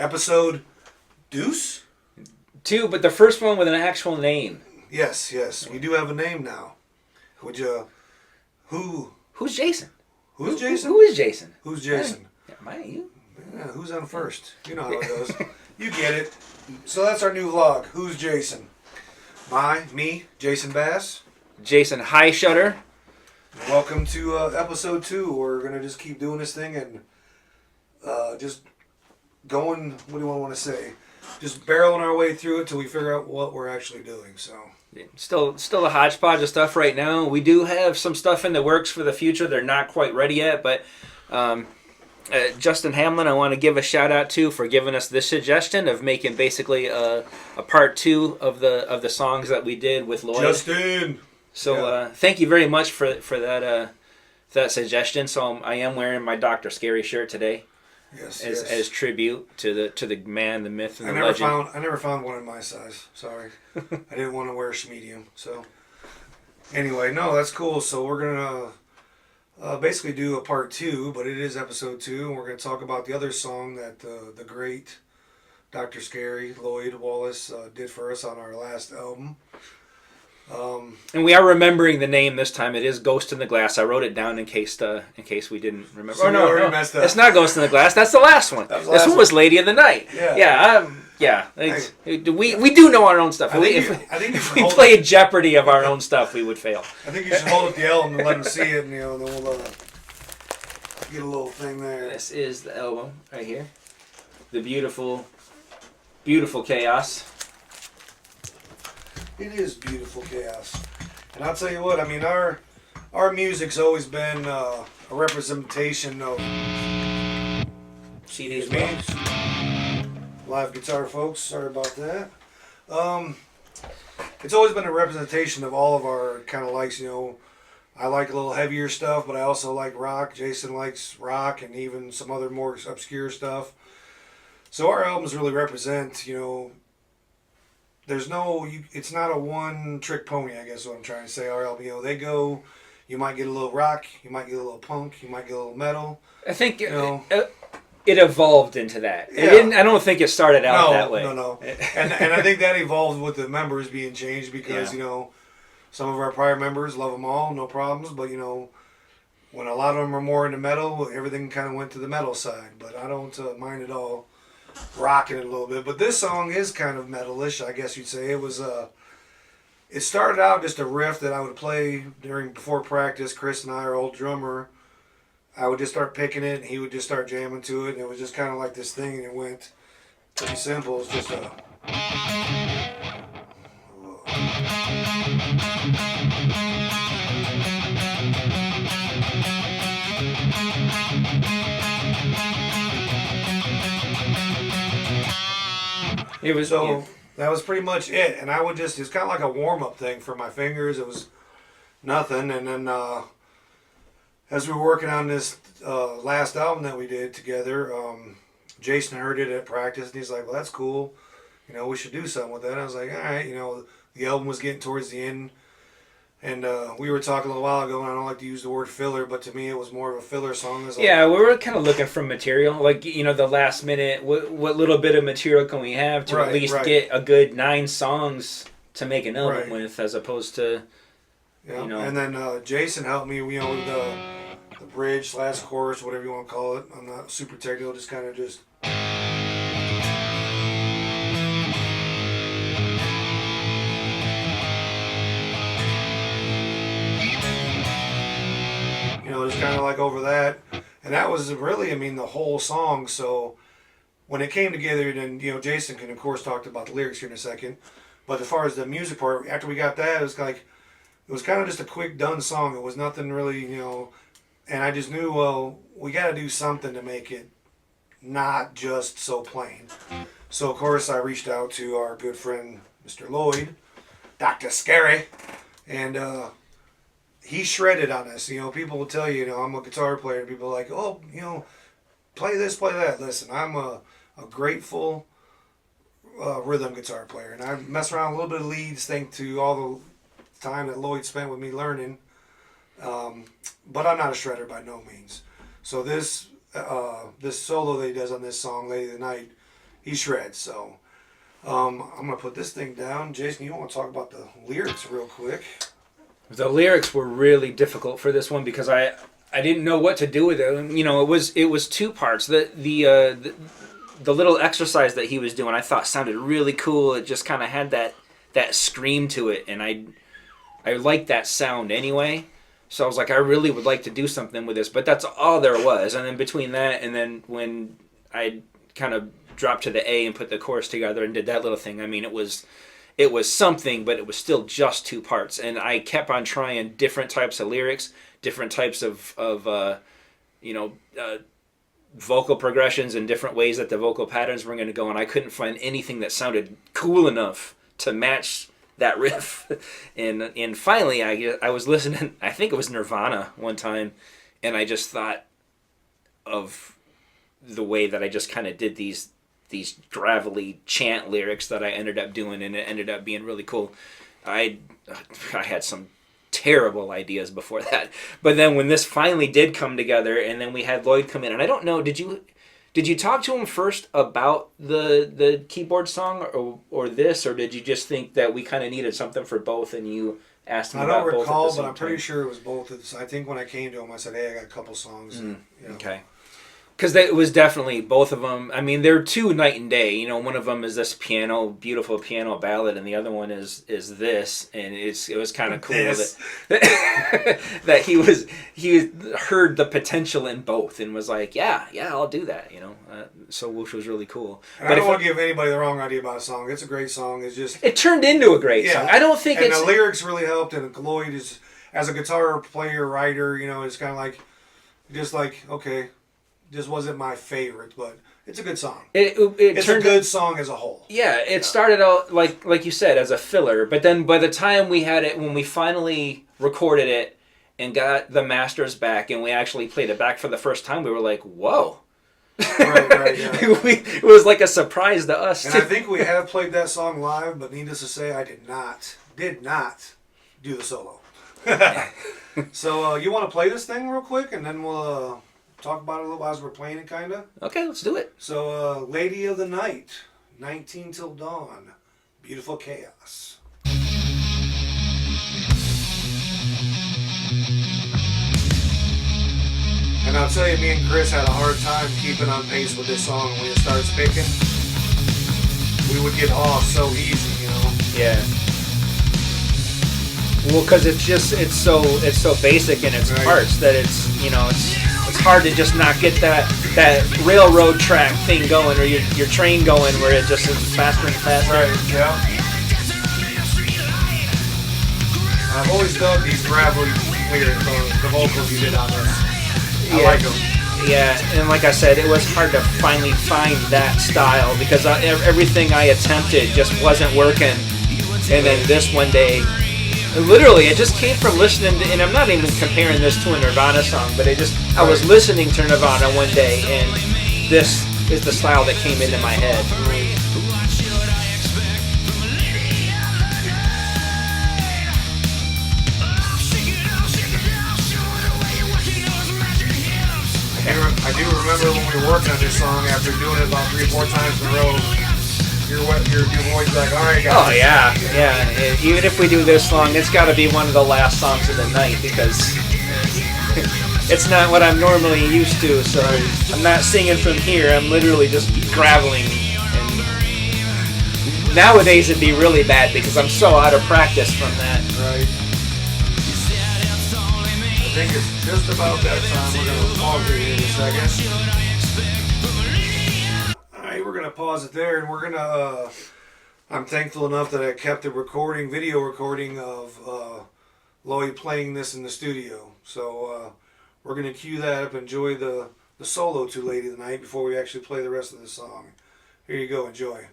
Episode Deuce? 2, but the first one with an actual name. Yes. We do have a name now. Would you... Who's Jason? Who's Jason? Who is Jason? Who's Jason? You? Yeah, who's on first? You know how it goes. You get it. So that's our new vlog. Who's Jason? Me, Jason Bass. Jason Highshutter. Welcome to episode 2. We're going to just keep doing this thing and just going, what do I want to say? Just barreling our way through it till we figure out what we're actually doing. So Still a hodgepodge of stuff right now. We do have some stuff in the works for the future. They're not quite ready yet, but Justin Hamlin, I want to give a shout out to for giving us this suggestion of making basically a part 2 of the songs that we did with Lloyd. Justin! So thank you very much for that suggestion. So I am wearing my DrScary shirt today. Yes, as tribute to the man, the myth, and the legend. I never found one in my size. Sorry, I didn't want to wear a medium. So anyway, no, that's cool. So we're gonna basically do a part 2, but it is episode 2, and we're gonna talk about the other song that the great DrScary, Lloyd Wallace, did for us on our last album. And we are remembering the name this time. It is Ghost in the Glass. I wrote it down in case we didn't remember. So no, messed up. It's not Ghost in the Glass. That's the last one. This one was Lady of the Night. Yeah. We do know our own stuff. If we played Jeopardy of our own stuff, we would fail. I think you should hold up the album and let them see it, and then we'll get a little thing there. This is the album right here. The beautiful, beautiful Chaos. It is beautiful chaos, and I'll tell you what. I mean, our music's always been a representation of CDs. Live guitar, folks. Sorry about that. It's always been a representation of all of our kind of likes. I like a little heavier stuff, but I also like rock. Jason likes rock, and even some other more obscure stuff. So our albums really represent, it's not a one-trick pony, I guess is what I'm trying to say. Our album, you might get a little rock, you might get a little punk, you might get a little metal. I think it evolved into that. I don't think it started out that way. No. and I think that evolved with the members being changed because, some of our prior members, love them all, no problems. But, when a lot of them are more into metal, everything kind of went to the metal side. But I don't mind at all rocking it a little bit. But this song is kind of metalish, I guess you'd say. It was it started out just a riff that I would play before practice. Chris and I, our old drummer, I would just start picking it, and he would just start jamming to it, and it was just kind of like this thing, and it went pretty simple. It's just a... That was pretty much it, and it was kind of like a warm-up thing for my fingers. It was nothing, and then as we were working on this last album that we did together, Jason heard it at practice, and he's like, well, that's cool, we should do something with that. And I was like, all right, the album was getting towards the end, and we were talking a little while ago, and I don't like to use the word filler, but to me it was more of a filler song. We were kind of looking for material, like, the last minute, what little bit of material can we have to at least get a good 9 songs to make an album with, as opposed to, And then Jason helped me, with the bridge / chorus, whatever you want to call it. I'm not super technical, just kind of just... just kind of like over that. And that was really, the whole song. So when it came together, then, Jason can, of course, talk about the lyrics here in a second. But as far as the music part, after we got that, it was kind of just a quick done song. It was nothing really, and I just knew, well, we got to do something to make it not just so plain. So, of course, I reached out to our good friend, Mr. Lloyd, DrScary, and he shredded on us. People will tell you, I'm a guitar player, and people are like, oh, play this, play that. Listen, I'm a grateful rhythm guitar player, and I mess around a little bit of leads thanks to all the time that Lloyd spent with me learning. But I'm not a shredder by no means. So this solo that he does on this song, Lady of the Night, he shreds. So I'm gonna put this thing down. Jason, you want to talk about the lyrics real quick? The lyrics were really difficult for this one because I didn't know what to do with it. You know, it was two parts. The little exercise that he was doing, I thought sounded really cool. It just kind of had that scream to it, and I liked that sound anyway. So I was like, I really would like to do something with this, but that's all there was. And then between that and then when I kind of dropped to the A and put the chorus together and did that little thing, I mean, it was something, but it was still just two parts. And I kept on trying different types of lyrics, different types of vocal progressions and different ways that the vocal patterns were going to go. And I couldn't find anything that sounded cool enough to match that riff. And finally I was listening, I think it was Nirvana one time, and I just thought of the way that I just kind of did these gravelly chant lyrics that I ended up doing, and it ended up being really cool. I had some terrible ideas before that, but then when this finally did come together, and then we had Lloyd come in, and I don't know, did you talk to him first about the keyboard song or this, or did you just think that we kind of needed something for both and you asked him about both? I don't recall, but I'm pretty sure it was both. I think when I came to him, I said, hey, I got a couple songs. Okay. Because it was definitely both of them. I mean, they're two night and day. You know, one of them is this beautiful piano ballad, and the other one is this. And it was kind of cool that he heard the potential in both and was like, yeah, I'll do that. You know, so which was really cool. But I don't want to give anybody the wrong idea about a song. It's a great song. It's just it turned into a great song. I don't think and the lyrics really helped. And Lloyd is, as a guitar player, writer, you know, it's kind of like just like okay. Just wasn't my favorite, but it's a good song. It's a good song as a whole. Yeah, it started out like you said as a filler, but then by the time we had it, when we finally recorded it and got the masters back, and we actually played it back for the first time, we were like, "Whoa!" Right, yeah. It was like a surprise to us. And I think we have played that song live, but needless to say, I did not do the solo. So you want to play this thing real quick, and then we'll. Talk about it a little while as we're playing it, kind of. Okay, let's do it. So, Lady of the Night, 19 Till Dawn, Beautiful Chaos. And I'll tell you, me and Chris had a hard time keeping on pace with this song. When it starts picking, we would get off so easy, you know? Yeah. Well, because it's so basic in its parts that it's hard to just not get that railroad track thing going, or your train going, where it just is faster and faster. Right, yeah. I've always dug these gravelly lyrics, the vocals you did on this. I like them. Yeah, and like I said, it was hard to finally find that style because everything I attempted just wasn't working. And then this one day, literally, it just came from listening to, and I'm not even comparing this to a Nirvana song, but I was listening to Nirvana one day, and this is the style that came into my head. I do remember when we were working on this song, after doing it about 3 or 4 times in a row, your voice like, all right, guys. Oh yeah. Even if we do this song, it's got to be one of the last songs of the night because it's not what I'm normally used to. So I'm not singing from here. I'm literally just graveling. And nowadays it'd be really bad because I'm so out of practice from that. Right. I think it's just about that time. We're gonna pause it here in a second. We're going to pause it there, and we're going to, I'm thankful enough that I kept the video recording of Lloyd playing this in the studio. So we're going to cue that up, enjoy the solo to Lady of the Night before we actually play the rest of the song. Here you go, enjoy.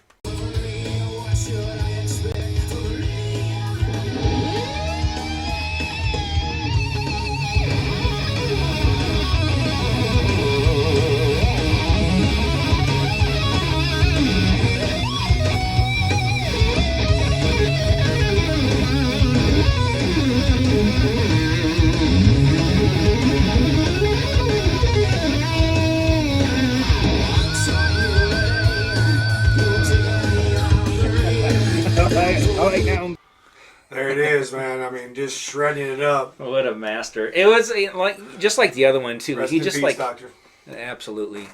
There it is, man. I mean, just shredding it up. What a master! It was like just like the other one too. Rest He in just peace, like Doctor. absolutely.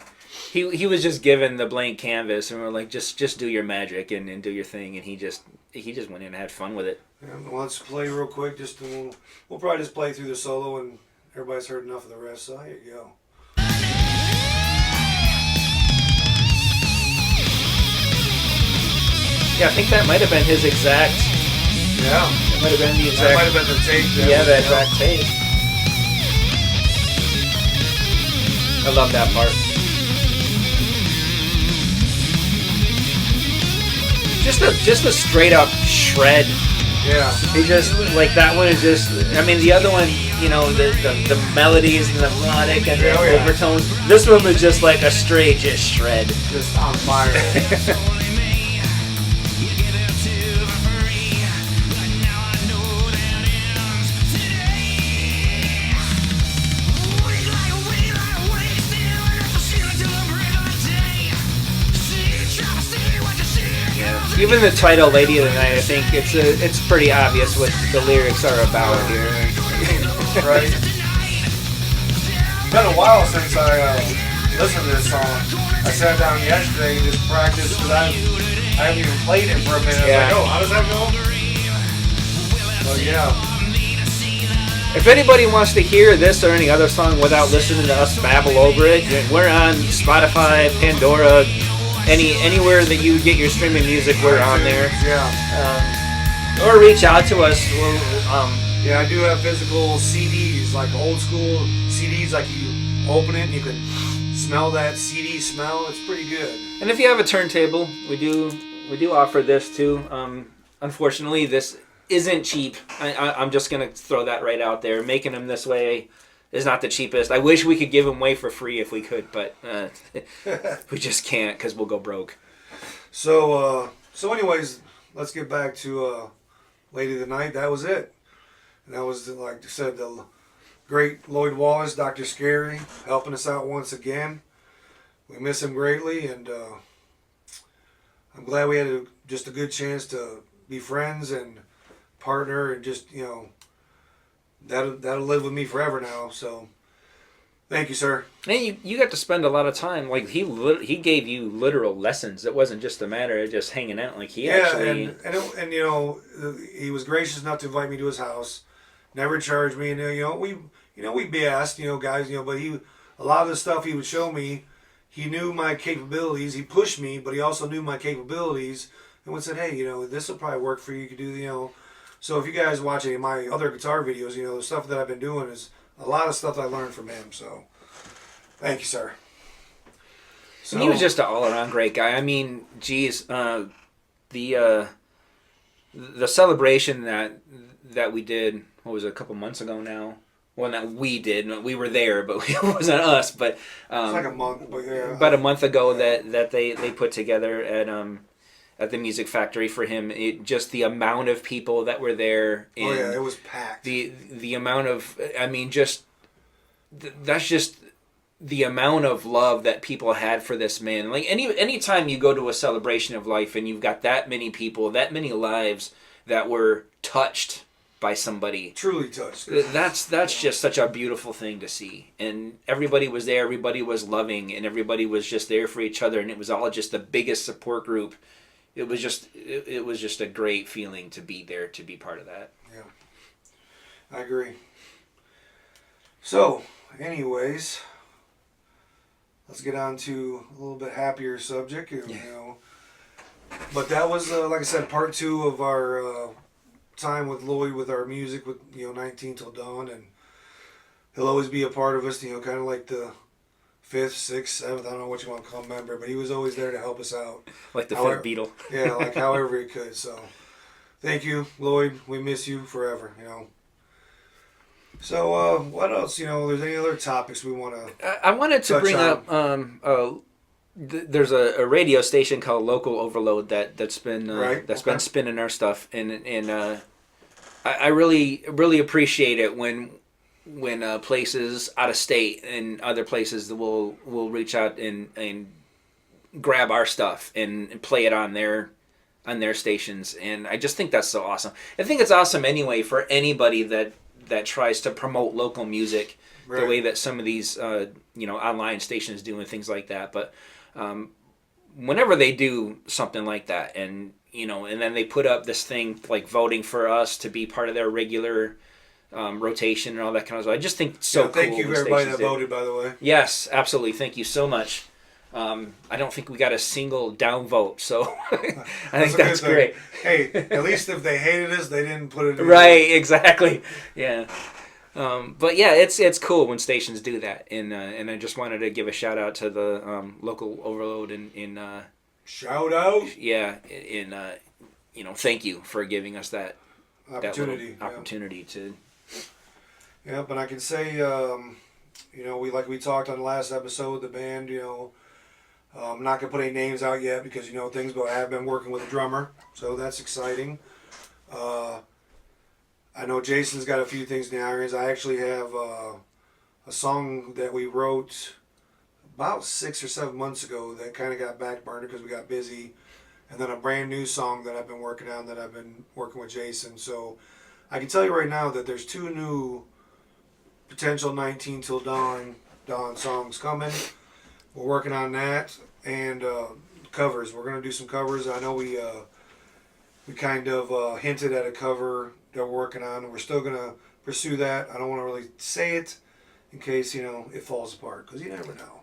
He was just given the blank canvas, and we're like, just do your magic and do your thing, and he just went in and had fun with it. Yeah, well, let's play real quick. We'll probably just play through the solo, and everybody's heard enough of the rest. So here you go. Yeah, I think that might have been his exact. Yeah, It might have been the exact. that might have been the tape. Yeah, that exact tape. I love that part. Just a straight up shred. Yeah. He just like that one is just. I mean, the other one, you know, the melodies and the melodic and the overtones. This one was just like a straight just shred. Just on fire. Even the title "Lady of the Night," I think it's pretty obvious what the lyrics are about here. Right. It's been a while since I listened to this song. I sat down yesterday and just practiced because I haven't even played it for a minute. Yeah. I was like, oh, how does that go? So yeah. If anybody wants to hear this or any other song without listening to us babble over it, we're on Spotify, Pandora. Anywhere that you get your streaming music, we're on there. Yeah. Or reach out to us. Yeah, I do have physical CDs, like old school CDs, like you open it and you can smell that CD smell. It's pretty good. And if you have a turntable, we do offer this too. Unfortunately, this isn't cheap. I'm just gonna throw that right out there. Making them this way is not the cheapest. I wish we could give them away for free if we could, but we just can't because we'll go broke. So anyways, let's get back to Lady of the Night. That was it. And that was, like I said, the great Lloyd Wallace, DrScary, helping us out once again. We miss him greatly, and I'm glad we had just a good chance to be friends and partner, and just, you know, that'll live with me forever now. So thank you, sir. And you got to spend a lot of time. Like he gave you literal lessons. It wasn't just a matter of just hanging out. Like he actually and you know, he was gracious enough to invite me to his house. Never charged me, and we BS'd, guys, but a lot of the stuff he would show me, he knew my capabilities. He pushed me, but he also knew my capabilities, and would said, hey, this will probably work for you. You could do, So if you guys watch any of my other guitar videos, the stuff that I've been doing is a lot of stuff that I learned from him. So thank you, sir. So, he was just an all-around great guy. I mean, geez, the celebration that we did, what was it, a couple months ago now? Well, not we did. We were there, but it wasn't us. But it's like a month, but yeah. About a month ago that they put together at the Music Factory for him. Just the amount of people that were there. And it was packed. The amount of, I mean, that's just the amount of love that people had for this man. Like any time you go to a celebration of life and you've got that many people, that many lives that were touched by somebody, truly touched. That's just such a beautiful thing to see. And everybody was there, everybody was loving, and everybody was just there for each other, and it was all just the biggest support group. It was just a great feeling to be there, to be part of that. Yeah, I agree. So, anyways, let's get on to a little bit happier subject. But that was, like I said, part 2 of our time with Lloyd, with our music, with 19 Till Dawn, and he'll always be a part of us. Kind of like the 5th, 6th, 7th. I don't know what you want to call him, member, but he was always there to help us out. Like the 5th Beatle. Yeah, like however he could. So, thank you, Lloyd. We miss you forever. So, what else? There's any other topics we want to? I wanted to bring up. There's a radio station called Local Overload that's been spinning our stuff, and I really appreciate it when places out of state and other places will reach out and grab our stuff and play it on their on their stations, and I just think that's so awesome. I think it's awesome anyway for anybody that tries to promote local music the way that some of these online stations do and things like that. But whenever they do something like that, and and then they put up this thing like voting for us to be part of their regular rotation and all that kind of stuff, I just think it's so cool. Thank you for everybody that voted, by the way. Yes, absolutely. Thank you so much. I don't think we got a single downvote, so I think that's great. Hey, at least if they hated us, they didn't put it in. Right, exactly. Yeah. But yeah, it's cool when stations do that, and I just wanted to give a shout out to the local overload in shout out. Yeah, thank you for giving us that opportunity to. Yeah, but I can say, we talked on the last episode, the band, I'm not gonna put any names out yet because things, but I have been working with a drummer, so that's exciting. I know Jason's got a few things in the irons. I actually have a song that we wrote about 6 or 7 months ago that kind of got backburner because we got busy, and then a brand new song that I've been working on that I've been working with Jason. So I can tell you right now that there's 2 new potential 19 Till Dawn songs coming. We're working on that, and covers. We're gonna do some covers. I know we kind of hinted at a cover that we're working on, and we're still gonna pursue that. I don't want to really say it in case it falls apart, because you never know.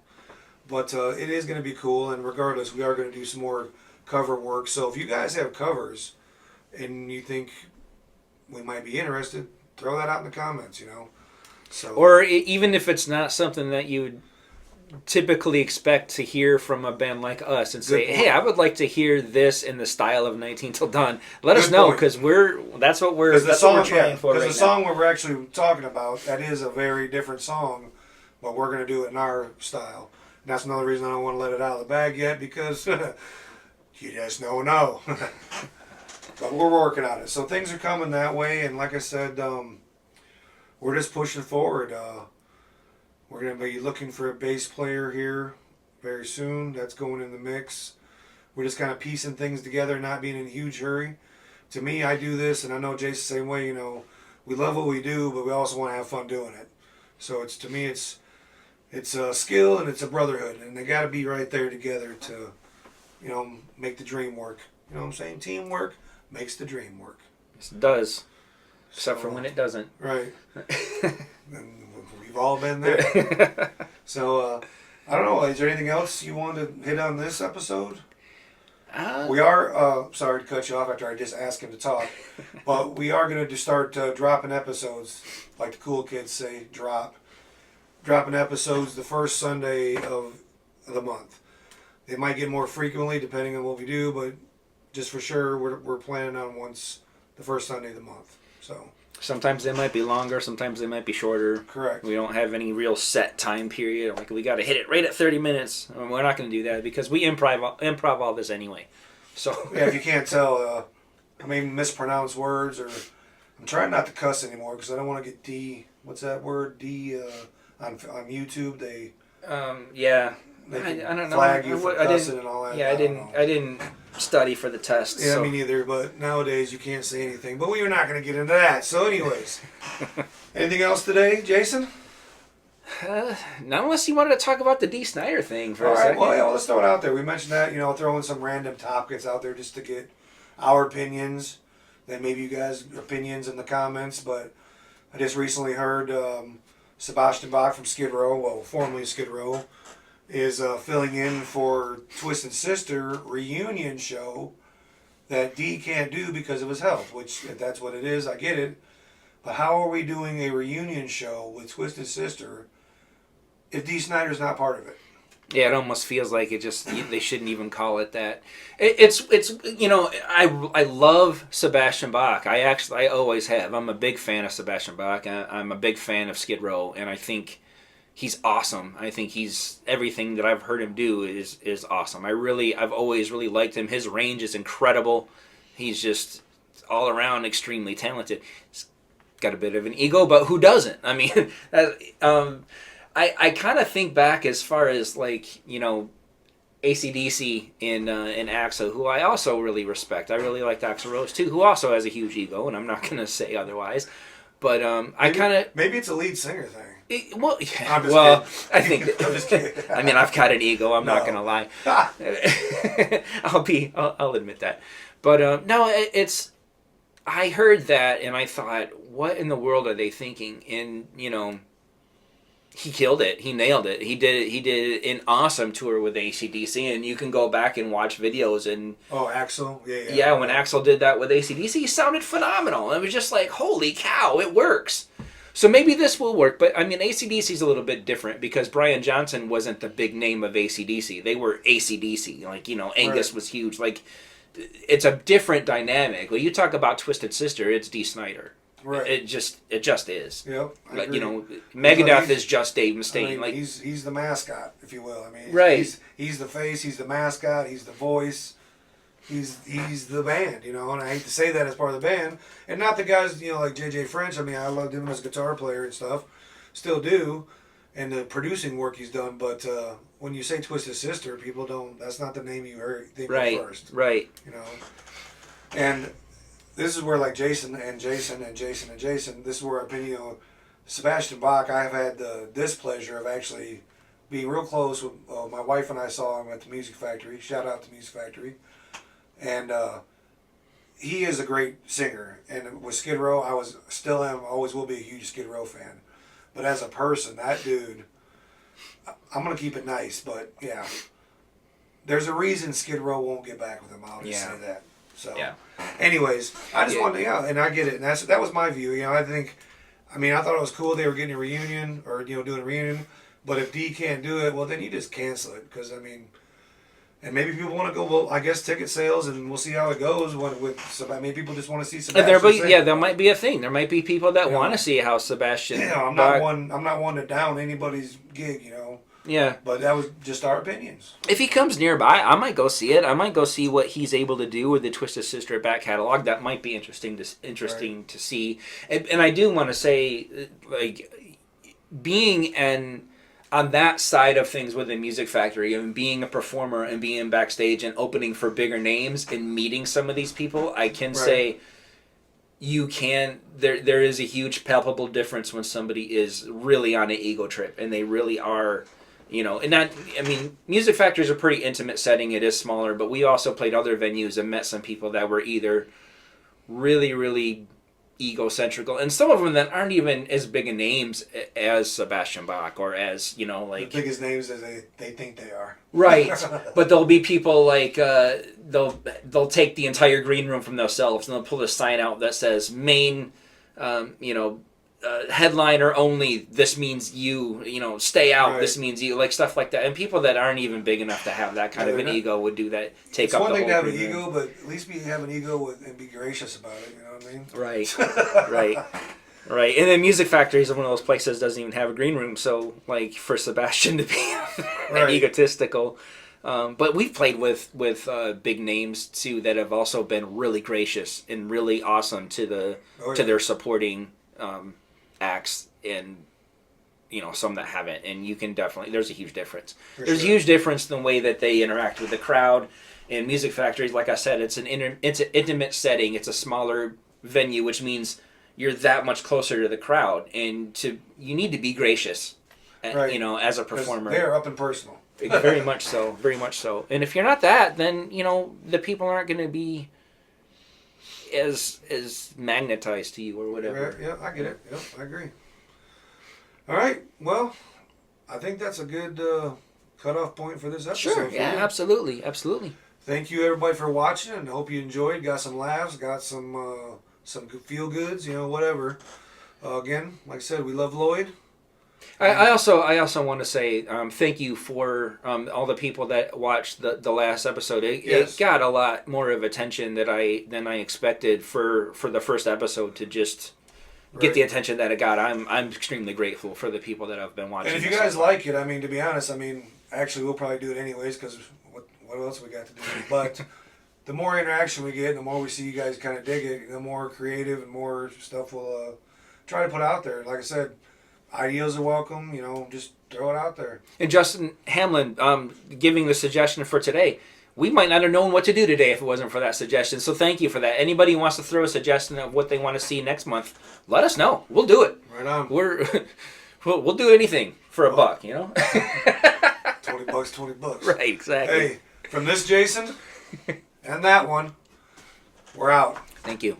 But it is gonna be cool, and regardless, we are gonna do some more cover work. So if you guys have covers and you think we might be interested, throw that out in the comments. So, or even if it's not something that you would typically expect to hear from a band like us, and say, hey, I would like to hear this in the style of 19 Till Dawn. Let us know, because that's what we're trying for right now. Because the song we're actually talking about, that is a very different song, but we're going to do it in our style. And that's another reason I don't want to let it out of the bag yet, because you just don't know. But we're working on it. So things are coming that way, and like I said, we're just pushing forward. We're going to be looking for a bass player here very soon. That's going in the mix. We're just kind of piecing things together, not being in a huge hurry. To me, I do this, and I know Jason's the same way. We love what we do, but we also want to have fun doing it. So to me, it's a skill and it's a brotherhood, and they got to be right there together to, make the dream work. You know what I'm saying? Teamwork makes the dream work. It does, except for when it doesn't. Right. And we've all been there. So, I don't know. Is there anything else you want to hit on this episode? We are, sorry to cut you off after I just asked him to talk, but we are going to start dropping episodes, like the cool kids say, dropping episodes the first Sunday of the month. They might get more frequently depending on what we do, but just for sure, we're planning on once the first Sunday of the month. So sometimes they might be longer, sometimes they might be shorter. Correct. We don't have any real set time period. Like, we got to hit it right at 30 minutes. We're not going to do that because we improv all this anyway. So yeah, if you can't tell, I mean, mispronounce words, or I'm trying not to cuss anymore because I don't want to get what's that word? On YouTube they yeah. They I don't know. flag you for cussing and all that. Yeah, I didn't study for the test. Yeah, so. Me neither. But nowadays you can't say anything. But we are not going to get into that. So, anyways, anything else today, Jason? Not unless you wanted to talk about the D. Snyder thing for all a second. Well, yeah, let's throw it out there. We mentioned that, throwing some random topics out there just to get our opinions. Then maybe you guys' opinions in the comments. But I just recently heard Sebastian Bach from Skid Row, well, formerly Skid Row, is filling in for Twisted Sister reunion show that D can't do because of his health, which, if that's what it is, I get it. But how are we doing a reunion show with Twisted Sister if D. Snyder's not part of it? Yeah, it almost feels like they shouldn't even call it that. It's I love Sebastian Bach. I always have. I'm a big fan of Sebastian Bach. I'm a big fan of Skid Row, and I think he's awesome. I think everything that I've heard him do is awesome. I've always really liked him. His range is incredible. He's just all around extremely talented. He's got a bit of an ego, but who doesn't? I mean, I kind of think back as far as, like, AC/DC in Axl, who I also really respect. I really liked Axl Rose too, who also has a huge ego, and I'm not going to say otherwise. But I kind of maybe it's a lead singer thing. Well, I'm just I think. I'm just kidding. I mean, I've got an ego. I'm not No. going to lie. I'll admit that. But no, it's. I heard that and I thought, what in the world are they thinking? And he killed it. He nailed it. He did an awesome tour with AC/DC, and you can go back and watch videos. And Axl, yeah, when Axl did that with AC/DC, he sounded phenomenal. It was just like, holy cow, it works. So maybe this will work, but I mean, AC/DC is a little bit different because Brian Johnson wasn't the big name of AC/DC. They were AC/DC. Like, Angus was huge. Like, it's a different dynamic. When you talk about Twisted Sister, it's Dee Snider. Right. It just is. Yep. Like, Megadeth is just Dave Mustaine. I mean, like he's the mascot, if you will. I mean, right. He's the face. He's the mascot. He's the voice. He's the band, and I hate to say that as part of the band, and not the guys, like JJ French. I mean, I loved him as a guitar player and stuff, still do, and the producing work he's done. But when you say Twisted Sister, people don't. That's not the name you think of first, right? And this is where like Jason. This is where Sebastian Bach. I have had the displeasure of actually being real close with my wife, and I saw him at the Music Factory. Shout out to Music Factory. And he is a great singer. And with Skid Row, always will be a huge Skid Row fan. But as a person, that dude, I'm going to keep it nice, but yeah. There's a reason Skid Row won't get back with him. I'll just say that. So, anyways, I just wanted to, and I get it. And that was my view. I thought it was cool they were getting a reunion or, doing a reunion. But if D can't do it, well, then you just cancel it. Because, and maybe people want to go. Well, I guess ticket sales, and we'll see how it goes. Maybe people just want to see Sebastian. There might be a thing. There might be people that want to see how Sebastian. I'm not one to down anybody's gig. Yeah. But that was just our opinions. If he comes nearby, I might go see it. I might go see what he's able to do with the Twisted Sister back catalog. That might be interesting to see. And I do want to say, like, being on that side of things with the Music Factory and being a performer and being backstage and opening for bigger names and meeting some of these people, I can say there is a huge palpable difference when somebody is really on an ego trip and they really are, Music Factory is a pretty intimate setting. It is smaller, but we also played other venues and met some people that were either really, really egocentric, and some of them that aren't even as big a names as Sebastian Bach or as the biggest names as they think they are. Right, but there'll be people like they'll take the entire green room from themselves and they'll pull a sign out that says main, headliner only. This means you. Stay out. Right. This means you. Like stuff like that. And people that aren't even big enough to have that kind of an ego would do that. Take up the whole. It's one thing to have an ego, but at least have an ego and be gracious about it. You know what I mean? Right. Right. And then Music Factory is one of those places that doesn't even have a green room. So like for Sebastian to be egotistical. But we've played with big names too that have also been really gracious and really awesome to their supporting acts, and some that haven't, and you can definitely, there's a huge difference. There's a huge difference in the way that they interact with the crowd. And Music Factories, like I said, it's an intimate setting. It's a smaller venue, which means you're that much closer to the crowd, and you need to be gracious, as a performer. They're up and personal. Very much so, very much so. And if you're not that, then the people aren't going to be as magnetized to you or whatever. Yeah, I get it. Yep, I agree. All right. Well, I think that's a good cutoff point for this episode. Sure. Yeah, absolutely. Thank you, everybody, for watching, and hope you enjoyed. Got some laughs, got some feel goods, whatever. Again, like I said, we love Lloyd. I also want to say thank you for all the people that watched the last episode. It got a lot more of attention than I expected for the first episode to just get the attention that it got. I'm extremely grateful for the people that have been watching. And if you guys like it, to be honest, actually we'll probably do it anyways because what else we got to do? But the more interaction we get, the more we see you guys kind of dig it, the more creative and more stuff we'll try to put out there. Like I said, ideas are welcome. Just throw it out there. And Justin Hamlin giving the suggestion for today. We might not have known what to do today if it wasn't for that suggestion. So thank you for that. Anybody who wants to throw a suggestion of what they want to see next month, let us know. We'll do it. Right on. We'll do anything for a buck, you know? $20, $20. Right, exactly. Hey, from this Jason and that one, we're out. Thank you.